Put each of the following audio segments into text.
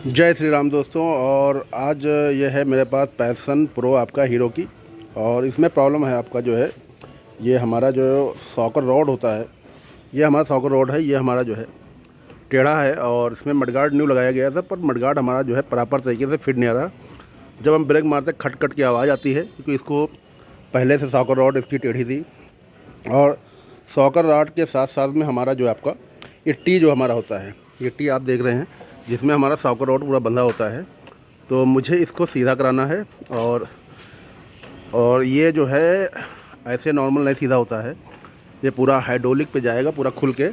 जय श्री राम दोस्तों। और आज यह है मेरे पास पैशन प्रो आपका हीरो की। और इसमें प्रॉब्लम है आपका जो है ये हमारा जो सॉकर रॉड होता है, ये हमारा सॉकर रॉड है, ये हमारा जो है टेढ़ा है। और इसमें मडगार्ड न्यू लगाया गया था, पर मडगार्ड हमारा जो है प्रॉपर तरीके से फिट नहीं आ रहा। जब हम ब्रेक मारते खट खट की आवाज़ आती है, क्योंकि इसको पहले से सॉकर रॉड इसकी टेढ़ी थी। और सॉकर रॉड के साथ साथ में हमारा जो आपका ये टी जो हमारा होता है, ये टी आप देख रहे हैं जिसमें हमारा सॉकर रॉड पूरा बंधा होता है। तो मुझे इसको सीधा कराना है। और ये जो है ऐसे नॉर्मल नहीं सीधा होता है, ये पूरा हाइड्रोलिक पे जाएगा, पूरा खुल के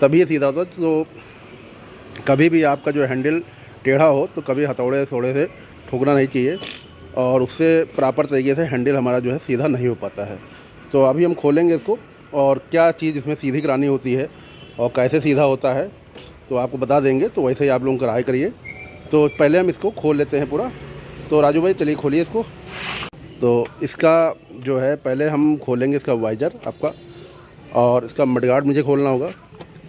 तभी ये सीधा होता है। तो कभी भी आपका जो हैंडल टेढ़ा हो तो कभी हथौड़े थोड़े से ठोकना नहीं चाहिए, और उससे प्रॉपर तरीके से हैंडल हमारा जो है सीधा नहीं हो पाता है। तो अभी हम खोलेंगे इसको, और क्या चीज़ इसमें सीधी करानी होती है और कैसे सीधा होता है तो आपको बता देंगे। तो वैसे ही आप लोग कराई करिए। तो पहले हम इसको खोल लेते हैं पूरा। तो राजू भाई चलिए खोलिए इसको। तो इसका जो है पहले हम खोलेंगे इसका वाइजर आपका, और इसका मडगार्ड मुझे खोलना होगा,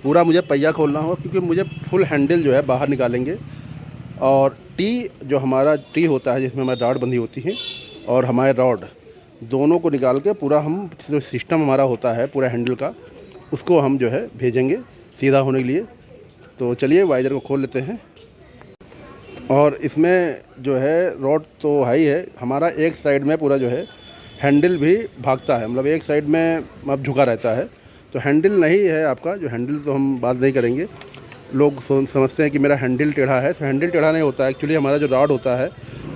पूरा मुझे पहिया खोलना होगा, क्योंकि मुझे फुल हैंडल जो है बाहर निकालेंगे। और टी जो हमारा टी होता है जिसमें हमारी रॉड बंधी होती है, और हमारे रॉड दोनों को निकाल के पूरा हम जो सिस्टम हमारा होता है पूरा हैंडल का, उसको हम जो है भेजेंगे सीधा होने के लिए। तो चलिए वाइजर को खोल लेते हैं। और इसमें जो है रॉड तो हाई है हमारा, एक साइड में पूरा जो है हैंडल भी भागता है, मतलब एक साइड में अब झुका रहता है। तो हैंडल नहीं है आपका, जो हैंडल तो हम बात नहीं करेंगे। लोग समझते हैं कि मेरा हैंडल टेढ़ा है, तो हैंडल टेढ़ा नहीं होता है। एक्चुअली हमारा जो रॉड होता है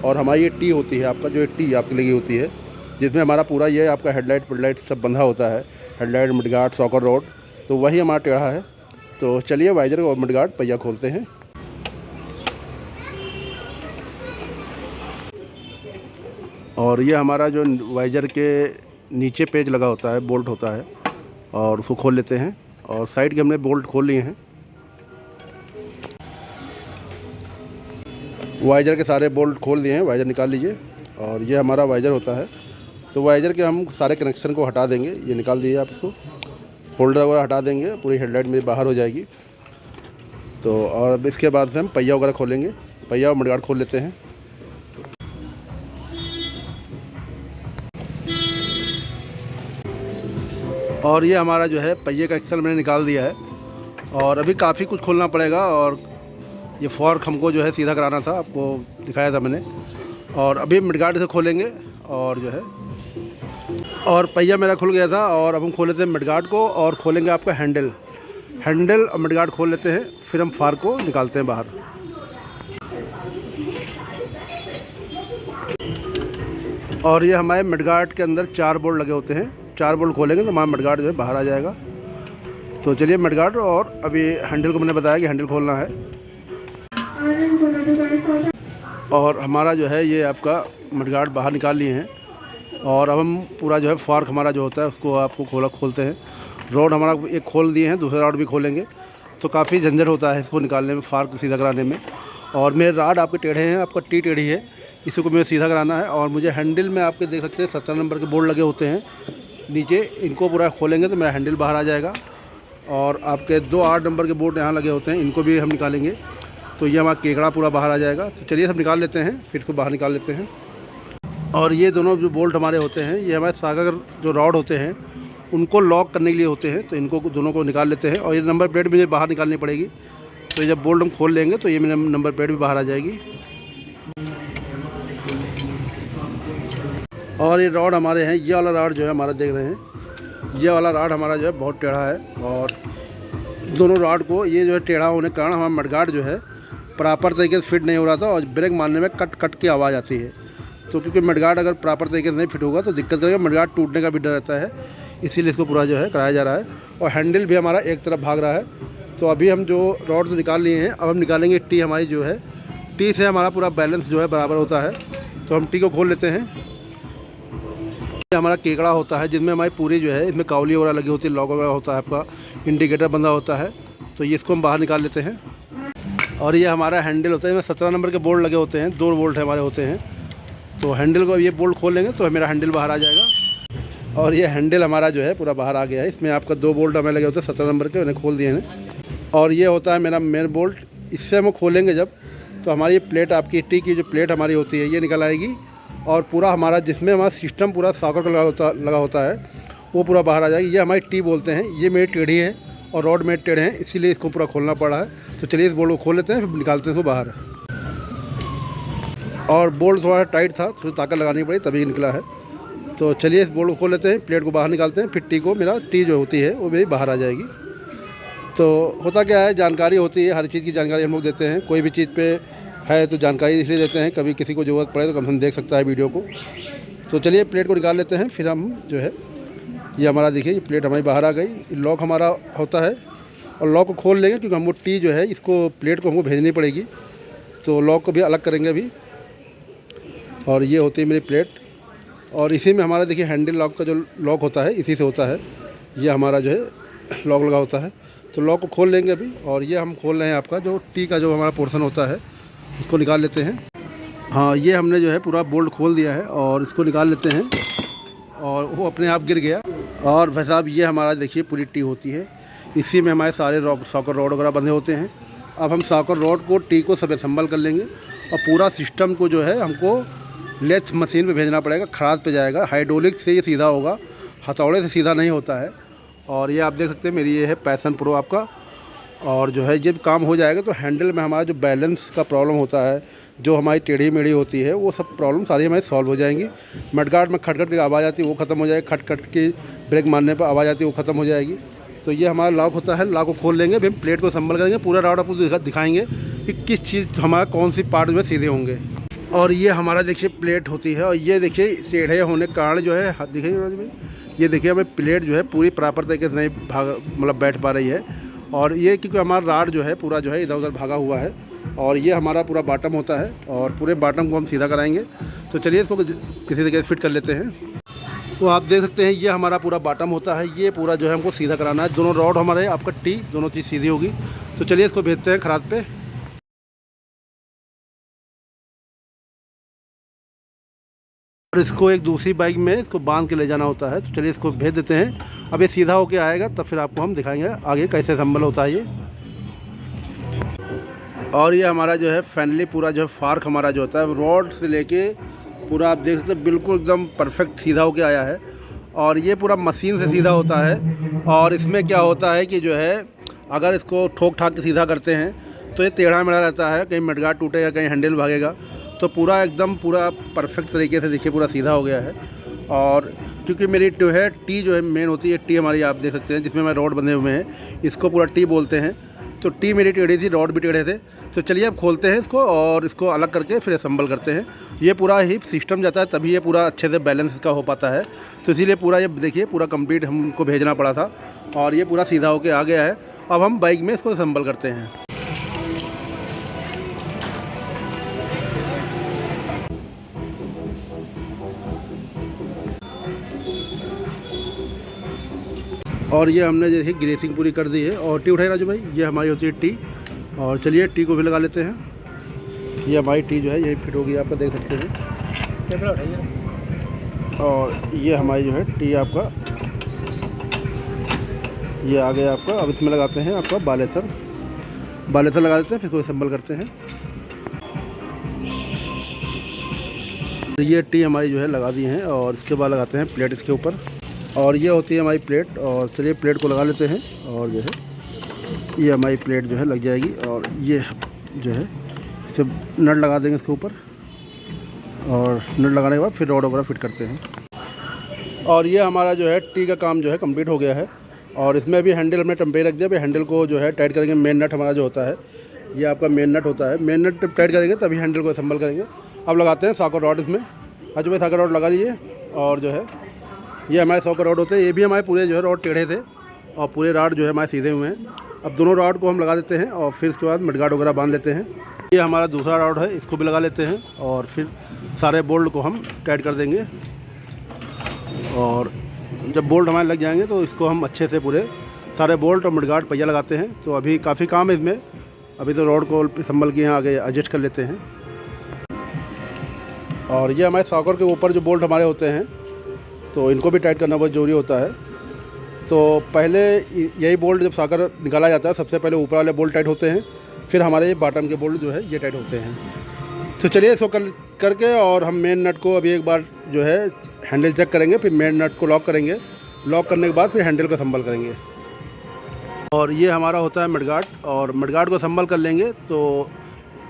और हमारी ये टी होती है आपका, जो टी आपकी लगी होती है जिसमें हमारा पूरा ये आपका हेडलाइट सब बंधा होता है, हेडलाइट मडगार्ड सॉकर रॉड, तो वही हमारा टेढ़ा है। तो चलिए वाइजर और मडगार्ड पहिया खोलते हैं। और ये हमारा जो वाइजर के नीचे पेज लगा होता है, बोल्ट होता है, और उसको खोल लेते हैं। और साइड के हमने बोल्ट खोल लिए हैं, वाइजर के सारे बोल्ट खोल दिए हैं, वाइजर निकाल लीजिए। और ये हमारा वाइजर होता है। तो वाइजर के हम सारे कनेक्शन को हटा देंगे, ये निकाल दीजिए आप इसको, होल्डर वगैरह हटा देंगे, पूरी हेडलाइट मेरी बाहर हो जाएगी। तो और अब इसके बाद से हम पहिया वगैरह खोलेंगे, पहिया और मडगार्ड खोल लेते हैं। और ये हमारा जो है पहिए का एक्सल मैंने निकाल दिया है, और अभी काफ़ी कुछ खोलना पड़ेगा। और ये फॉर्क हमको जो है सीधा कराना था, आपको दिखाया था मैंने। और अभी मडगार्ड से खोलेंगे, और जो है और पहिया मेरा खुल गया था। और अब हम खोल लेते हैं मडगार्ड को, और खोलेंगे आपका हैंडल और मडगार्ड खोल लेते हैं, फिर हम फार्क को निकालते हैं बाहर। और ये हमारे मडगार्ड के अंदर 4 बोल्ट लगे होते हैं, 4 बोल्ट खोलेंगे तो हमारा मडगार्ड जो है बाहर आ जाएगा। तो चलिए मडगार्ड, और अभी हैंडल को मैंने बताया कि हैंडल खोलना है। और हमारा जो है ये आपका मडगार्ड बाहर निकाल लिए हैं। और अब हम पूरा जो है फार्क हमारा जो होता है उसको आपको खोलते हैं। रॉड हमारा एक खोल दिए हैं, दूसरा रॉड भी खोलेंगे। तो काफ़ी झंझट होता है इसको निकालने में, फार्क सीधा कराने में। और मेरे रॉड आपके टेढ़े हैं, आपका टी टेढ़ी है, इसी को मुझे सीधा कराना है। और मुझे हैंडल में आपके देख सकते हैं 17 नंबर के बोर्ड लगे होते हैं नीचे, इनको पूरा खोलेंगे तो मेरा हैंडल बाहर आ जाएगा। और आपके 2 8 नंबर के बोर्ड यहाँ लगे होते हैं, इनको भी हम निकालेंगे तो ये हमारा केकड़ा पूरा बाहर आ जाएगा। तो चलिए सब निकाल लेते हैं, फिर इसको बाहर निकाल लेते हैं। और ये दोनों जो बोल्ट हमारे होते हैं, ये हमारे सागर जो रॉड होते हैं उनको लॉक करने के लिए होते हैं, तो इनको दोनों को निकाल लेते हैं। और ये नंबर प्लेट मुझे बाहर निकालनी पड़ेगी, तो ये जब बोल्ट हम खोल लेंगे तो ये मेरी नंबर प्लेट भी बाहर आ जाएगी। और ये रॉड हमारे हैं, ये वाला रॉड जो है हमारा देख रहे हैं, ये वाला रॉड हमारा जो है बहुत टेढ़ा है। और दोनों रॉड को ये जो है टेढ़ा होने के कारण हमारा मडगार्ड जो है प्रॉपर तरीके से फिट नहीं हो रहा था, और ब्रेक मारने में कट कट की आवाज़ आती है। तो क्योंकि मडगार्ड अगर प्रॉपर तरीके से नहीं फिट होगा तो दिक्कत रहेगा, मडगार्ड टूटने का भी डर रहता है, इसीलिए इसको पूरा जो है कराया जा रहा है। और हैंडल भी हमारा एक तरफ भाग रहा है। तो अभी हम जो रॉड निकाल लिए हैं, अब हम निकालेंगे टी हमारी जो है, टी से हमारा पूरा बैलेंस जो है बराबर होता है। तो हम टी को खोल लेते हैं। ये हमारा केकड़ा होता है जिसमें हमारी पूरी जो है, इसमें कावली वगैरह लगी होती है, लॉक वगैरह होता है, आपका इंडिकेटर बंधा होता है। तो ये इसको हम बाहर निकाल लेते हैं। और ये हमारा हैंडल होता है, इसमें 17 नंबर के बोल्ट लगे होते हैं, 2 बोल्ट हमारे होते हैं। तो हैंडल को ये बोल्ट खोल लेंगे तो मेरा हैंडल बाहर आ जाएगा। और ये हैंडल हमारा जो है पूरा बाहर आ गया है। इसमें आपका 2 बोल्ट हमें लगे होते हैं 17 नंबर के, उन्हें खोल दिए हैं। और ये होता है मेरा मेन बोल्ट, इससे हम खोलेंगे जब तो हमारी ये प्लेट, आपकी टी की जो प्लेट हमारी होती है ये निकल आएगी और पूरा हमारा जिसमें हमारा सिस्टम पूरा सॉकर का लगा होता है वो पूरा बाहर आ जाएगी। ये हमारी टी बोलते हैं। ये मेरी टेढ़ी है और रॉड मेरे टेढ़े हैं, इसीलिए इसको पूरा खोलना पड़ा है। तो चलिए इस बोल्ट को खोल लेते हैं, फिर निकालते हैं इसको बाहर। और बोल्ट थोड़ा टाइट था, थोड़ी ताकत लगानी पड़ी तभी निकला है। तो चलिए इस बोल्ट को खोल लेते हैं, प्लेट को बाहर निकालते हैं, फिर टी को, मेरा टी जो होती है वो मेरी बाहर आ जाएगी। तो होता क्या है, जानकारी होती है, हर चीज़ की जानकारी हम लोग देते हैं। कोई भी चीज़ पे है तो जानकारी इसलिए देते हैं, कभी किसी को ज़रूरत पड़े तो कम से कम देख सकता है वीडियो को। तो चलिए प्लेट को निकाल लेते हैं, फिर हम जो है ये हमारा देखिए ये प्लेट हमारी बाहर आ गई। लॉक हमारा होता है और लॉक को खोल लेंगे क्योंकि हमको टी जो है इसको प्लेट को हमको भेजनी पड़ेगी, तो लॉक को भी अलग करेंगे अभी। और ये होती है मेरी प्लेट और इसी में हमारा देखिए हैंडल लॉक का जो लॉक होता है इसी से होता है। ये हमारा जो है लॉक लगा होता है। तो लॉक को खोल लेंगे अभी और ये हम खोल रहे हैं आपका जो टी का जो हमारा पोर्शन होता है उसको निकाल लेते हैं। हाँ, ये हमने जो है पूरा बोल्ट खोल दिया है और इसको निकाल लेते हैं और वो अपने आप गिर गया। और भाई साहब ये हमारा देखिए पूरी टी होती है, इसी में हमारे सारे सॉकर रॉड वगैरह बंधे होते हैं। अब हम सॉकर रॉड को, टी को सब असम्बल कर लेंगे और पूरा सिस्टम को जो है हमको लेथ मशीन पे भेजना पड़ेगा, खराज पे जाएगा। हाइड्रोलिक से ये सीधा होगा, हथौड़े से सीधा नहीं होता है। और ये आप देख सकते हैं मेरी ये है पैशन प्रो आपका। और जो है जब काम हो जाएगा तो हैंडल में हमारा जो बैलेंस का प्रॉब्लम होता है, जो हमारी टेढ़ी मेढ़ी होती है, वो सब प्रॉब्लम सारी हमारी सॉल्व हो जाएंगी। मडगार्ड में खटखट की आवाज़ आती है वो ख़त्म हो जाएगी, खटखट की ब्रेक मारने पर आवाज़ आती है वो ख़त्म हो जाएगी। तो ये हमारा लॉक होता है। लॉक को खोल लेंगे, फिर प्लेट को संभल करेंगे, पूरा राउंड आपको दिखाएंगे कि किस चीज़ हमारा कौन सी पार्ट में सीधे होंगे। और ये हमारा देखिए प्लेट होती है और ये देखिए टेढ़े होने के कारण जो है देखिए भाई, ये देखिए हमें प्लेट जो है पूरी प्रॉपर तरीके से नहीं मतलब बैठ पा रही है। और ये क्योंकि हमारा राड जो है पूरा जो है इधर उधर भागा हुआ है और ये हमारा पूरा बॉटम होता है और पूरे बॉटम को हम सीधा कराएंगे। तो चलिए इसको किसी तरीके से फिट कर लेते हैं। तो आप देख सकते हैं ये हमारा पूरा बॉटम होता है, ये पूरा जो है हमको सीधा कराना है। दोनों रॉड हमारे आपका टी दोनों चीज़ सीधी होगी। तो चलिए इसको भेजते हैं खराज पे। और इसको एक दूसरी बाइक में इसको बांध के ले जाना होता है। तो चलिए इसको भेज देते हैं। अब ये सीधा होके आएगा तब फिर आपको हम दिखाएंगे आगे कैसे संभल होता है ये। और ये हमारा जो है फाइनली पूरा जो है फार्क हमारा जो होता है रॉड से लेके पूरा आप देख सकते हैं बिल्कुल एकदम परफेक्ट सीधा होके आया है। और ये पूरा मशीन से सीधा होता है। और इसमें क्या होता है कि जो है अगर इसको ठोक ठाक के सीधा करते हैं तो ये टेढ़ा मेढ़ा रहता है, कहीं मडगार्ड टूटेगा, कहीं हैंडल भागेगा। तो पूरा एकदम पूरा परफेक्ट तरीके से देखिए पूरा सीधा हो गया है। और क्योंकि मेरी जो है टी जो है मेन होती है, टी हमारी आप देख सकते हैं जिसमें हमारे रॉड बंधे हुए हैं, इसको पूरा टी बोलते हैं। तो टी मेरी टेढ़ी थी, रॉड भी टेढ़े थे। तो चलिए अब खोलते हैं इसको और इसको अलग करके फिर असम्बल करते हैं। ये पूरा ही सिस्टम जाता है तभी ये पूरा अच्छे से बैलेंस इसका हो पाता है। तो इसीलिए पूरा ये देखिए पूरा कंप्लीट हमको भेजना पड़ा था और ये पूरा सीधा होके आ गया है। अब हम बाइक में इसको असम्बल करते हैं। और ये हमने देखिए ग्रेसिंग पूरी कर दी है। और टी उठाइए राजू भाई, ये हमारी होती है टी। और चलिए टी को भी लगा लेते हैं। ये हमारी टी जो है यही फिट होगी, आपका देख सकते हैं। और ये हमारी जो है टी आपका ये आ गया आपका। अब इसमें लगाते हैं आपका बालेसर लगा देते हैं, फिर कोई असम्बल करते हैं। ये टी हमारी जो है लगा दी हैं और इसके बाद लगाते हैं प्लेट इसके ऊपर। और ये होती है हमारी प्लेट। और चलिए प्लेट को लगा लेते हैं और जो है ये हमारी प्लेट जो है लग जाएगी। और ये जो है इसे नट लगा देंगे इसके ऊपर और नट लगाने के बाद फिर रॉड वगैरह फिट करते हैं। और ये हमारा जो है टी का काम जो है कंप्लीट हो गया है। और इसमें भी हैंडल हमने टेम्परेचर रख दिया। अभी हैंडल को जो है टाइट करेंगे। मेन नट हमारा जो होता है ये आपका मेन नट होता है। मेन नट टाइट करेंगे तभी हैंडल को असम्बल करेंगे। अब लगाते हैं सॉकर रॉड इसमें। आज भाई सॉकर रॉड लगा लीजिए। और जो है ये हमारे सॉकर रॉड होते हैं, ये भी हमारे पूरे जो है रॉड टेढ़े थे और पूरे रॉड जो है हमारे सीधे हुए हैं। अब दोनों रॉड को हम लगा देते हैं और फिर उसके बाद मडगार्ड वगैरह बांध लेते हैं। ये हमारा दूसरा रॉड है, इसको भी लगा लेते हैं और फिर सारे बोल्ट को हम टाइट कर देंगे। और जब बोल्ट हमारे लग जाएंगे तो इसको हम अच्छे से पूरे सारे बोल्ट और मडगार्ड पहिया लगाते हैं। तो अभी काफ़ी काम है इसमें। अभी तो रॉड को संभल के यहाँ आगे एडजस्ट कर लेते हैं। और ये हमारे सॉकर के ऊपर जो बोल्ट हमारे होते हैं तो इनको भी टाइट करना बहुत ज़रूरी होता है। तो पहले यही बोल्ट जब सॉकर निकाला जाता है सबसे पहले ऊपर वाले बोल्ट टाइट होते हैं, फिर हमारे बॉटम के बोल्ट जो है ये टाइट होते हैं। तो चलिए इसको करके और हम मेन नट को अभी एक बार जो है हैंडल चेक करेंगे, फिर मेन नट को लॉक करेंगे। लॉक करने के बाद फिर हैंडल को असम्बल करेंगे। और ये हमारा होता है मडगार्ड, और मडगार्ड को असम्बल कर लेंगे तो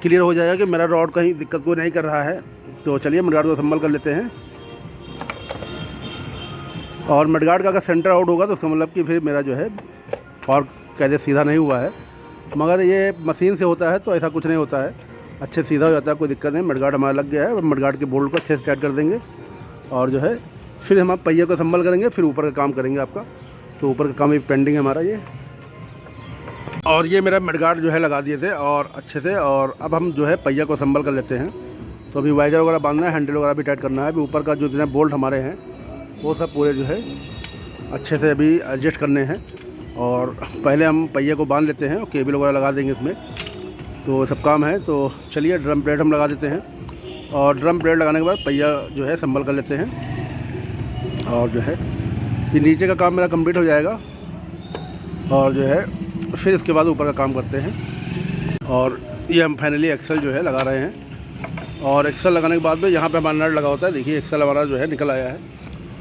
क्लियर हो जाएगा कि मेरा रॉड कहीं दिक्कत को नहीं कर रहा है। तो चलिए मडगार्ड को असम्बल कर लेते हैं। और मडगार्ड का अगर सेंटर आउट होगा तो उसका मतलब कि फिर मेरा जो है फॉर्क कैसे सीधा नहीं हुआ है, मगर ये मशीन से होता है तो ऐसा कुछ नहीं होता है, अच्छे सीधा हो जाता है, कोई दिक्कत नहीं। मडगार्ड हमारा लग गया है। मडगार्ड के बोल्ट को अच्छे से टाइट कर देंगे और जो है फिर हम पहिए को असम्बल करेंगे, फिर ऊपर का काम करेंगे आपका। तो ऊपर का काम भी पेंडिंग है हमारा ये। और ये मेरा मडगार्ड जो है लगा दिए थे और अच्छे से, और अब हम जो है पहिया को असम्बल कर लेते हैं। तो अभी वाइजर वगैरह बांधना है, हैंडल वगैरह भी टाइट करना है। अभी ऊपर का जो जितने बोल्ट हमारे हैं वो सब पूरे जो है अच्छे से अभी एडजस्ट करने हैं। और पहले हम पहिए को बांध लेते हैं और केबल वगैरह लगा देंगे इसमें, तो सब काम है। तो चलिए ड्रम प्लेट हम लगा देते हैं और ड्रम प्लेट लगाने के बाद पहिया जो है असम्बल कर लेते हैं। और जो है ये नीचे का काम मेरा कंप्लीट हो जाएगा और जो है फिर इसके बाद ऊपर का काम करते हैं। और ये हम फाइनली एक्सल जो है लगा रहे हैं। और एक्सल लगाने के बाद में यहाँ पे हमारा नट लगा होता है, देखिए एक्सल हमारा जो है निकल आया है।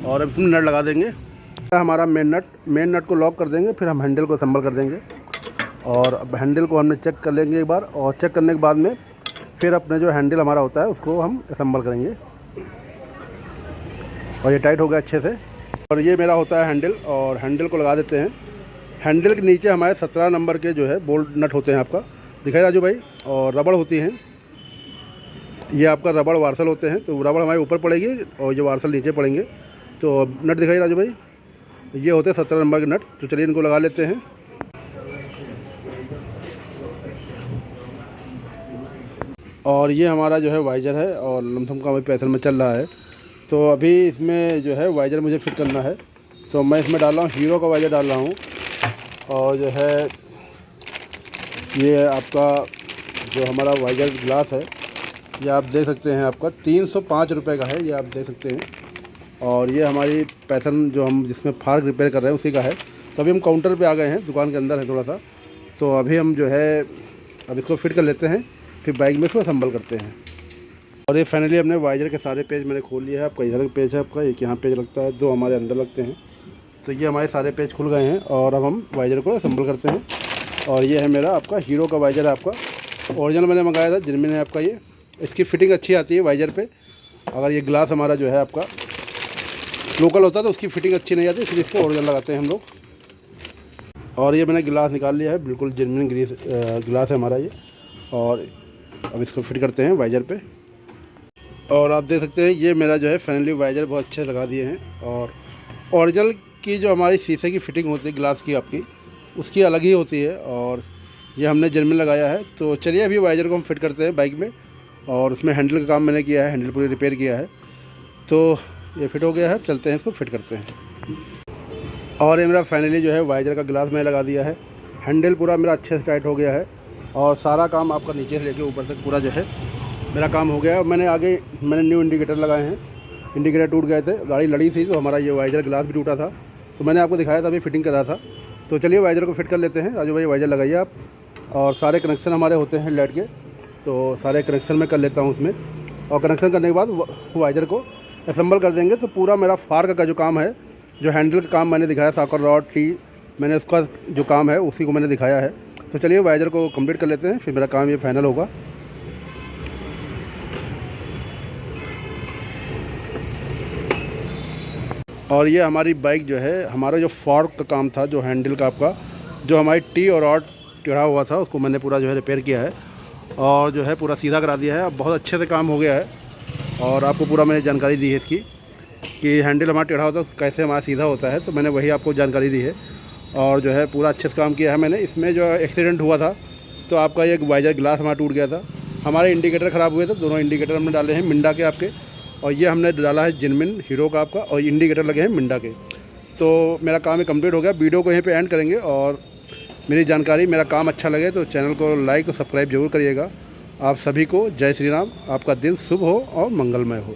और अब इसमें नट लगा देंगे। हमारा मेन नट को लॉक कर देंगे, फिर हम हैंडल को असम्बल कर देंगे। और अब हैंडल को हमने चेक कर लेंगे एक बार, और चेक करने के बाद में फिर अपने जो हैंडल हमारा होता है उसको हम असम्बल करेंगे। और ये टाइट हो गया अच्छे से। और ये मेरा होता है हैंडल, और हैंडल को लगा देते हैं। हैंडल के नीचे हमारे 17 नंबर के जो है बोल्ट नट होते हैं, आपका दिखाई राजू भाई, और रबड़ होती हैं। ये आपका रबड़ वार्सल होते हैं, तो रबड़ हमारे ऊपर पड़ेगी और ये वार्सल नीचे पड़ेंगे। तो नट दिखाई राजू भाई, ये होते हैं 17 नंबर के नट। तो चलिए इनको लगा लेते हैं। और ये हमारा जो है वाइजर है और लमसम का अभी पैथर में चल रहा है। तो अभी इसमें जो है वाइजर मुझे फिट करना है, तो मैं इसमें डाल रहा हूँ हीरो का वाइजर डाल रहा हूँ। और जो है ये आपका जो हमारा वाइजर ग्लास है ये आप देख सकते हैं, आपका 305 रुपये का है, ये आप देख सकते हैं। और ये हमारी पैटर्न जो हम जिसमें फार्क रिपेयर कर रहे हैं उसी का है। तो अभी हम काउंटर पे आ गए हैं, दुकान के अंदर है थोड़ा सा। तो अभी हम जो है अब इसको फिट कर लेते हैं, फिर बाइक में इसको असम्बल करते हैं। और ये फाइनली हमने वाइजर के सारे पेज मैंने खोल लिया है। आपका इधर पेज है, आपका एक यहाँ पेज लगता है, 2 हमारे अंदर लगते हैं। तो ये हमारे सारे पेज खुल गए हैं और अब हम वाइजर को असम्बल करते हैं। और ये है मेरा आपका हीरो का वाइजर है, आपका ओरिजिनल मैंने मंगाया था जिनमें है आपका। ये इसकी फ़िटिंग अच्छी आती है वाइजर पे। अगर ये ग्लास हमारा जो है आपका लोकल होता है तो उसकी फ़िटिंग अच्छी नहीं आती, इसलिए इसको ओरिजिनल लगाते हैं हम लोग। और ये मैंने गिलास निकाल लिया है, बिल्कुल जेन्युइन गिलास है हमारा ये। और अब इसको फिट करते हैं वाइजर पे। और आप देख सकते हैं ये मेरा जो है फाइनली वाइजर बहुत अच्छे लगा दिए हैं। और ओरिजिनल की जो हमारी शीशे की फ़िटिंग होती है ग्लास की आपकी, उसकी अलग ही होती है। और ये हमने जेन्युइन लगाया है। तो चलिए अभी वाइजर को हम फिट करते हैं बाइक में। और उसमें हैंडल का काम मैंने किया है, हैंडल पूरी रिपेयर किया है। तो ये फिट हो गया है, चलते हैं इसको फिट करते हैं। और ये मेरा फाइनली जो है वाइजर का ग्लास मैंने लगा दिया है। हैंडल पूरा मेरा अच्छे से टाइट हो गया है और सारा काम आपका नीचे से लेके ऊपर तक पूरा जो है मेरा काम हो गया है। मैंने न्यू इंडिकेटर लगाए हैं, इंडिकेटर टूट गए थे, गाड़ी लड़ी थी तो हमारा ये वाइजर ग्लास भी टूटा था, तो मैंने आपको दिखाया था, अभी फिटिंग करा था। तो चलिए वाइजर को फिट कर लेते हैं। राजू भाई वाइजर लगाइए आप। और सारे कनेक्शन हमारे होते हैं लाइट के, तो सारे कनेक्शन मैं कर लेता हूँ उसमें। और कनेक्शन करने के बाद वाइजर को असेंबल कर देंगे। तो पूरा मेरा फार्क का जो काम है, जो हैंडल का काम मैंने दिखाया, साकर रॉड टी मैंने उसका जो काम है उसी को मैंने दिखाया है। तो चलिए वाइजर को कंप्लीट कर लेते हैं, फिर मेरा काम ये फाइनल होगा। और ये हमारी बाइक जो है, हमारा जो फॉर्क का काम था, जो हैंडल का आपका जो हमारी टी और रॉड टेढ़ा हुआ था, उसको मैंने पूरा जो है रिपेयर किया है और जो है पूरा सीधा करा दिया है। अब बहुत अच्छे से काम हो गया है। और आपको पूरा मैंने जानकारी दी है इसकी कि हैंडल हमारा टेढ़ा होता है कैसे हमारा सीधा होता है, तो मैंने वही आपको जानकारी दी है। और जो है पूरा अच्छे से काम किया है मैंने। इसमें जो एक्सीडेंट हुआ था तो आपका ये वाइजर ग्लास हमारा टूट गया था, हमारे इंडिकेटर ख़राब हुए थे, दोनों इंडिकेटर हमने डाले हैं मिंडा के आपके। और ये हमने डाला है जेन्युइन हीरो का आपका, और इंडिकेटर लगे हैं मिंडा के। तो मेरा काम ही कंप्लीट हो गया। वीडियो को यहीं पे एंड करेंगे। और मेरी जानकारी, मेरा काम अच्छा लगे तो चैनल को लाइक और सब्सक्राइब जरूर करिएगा। आप सभी को जय श्री राम। आपका दिन शुभ हो और मंगलमय हो।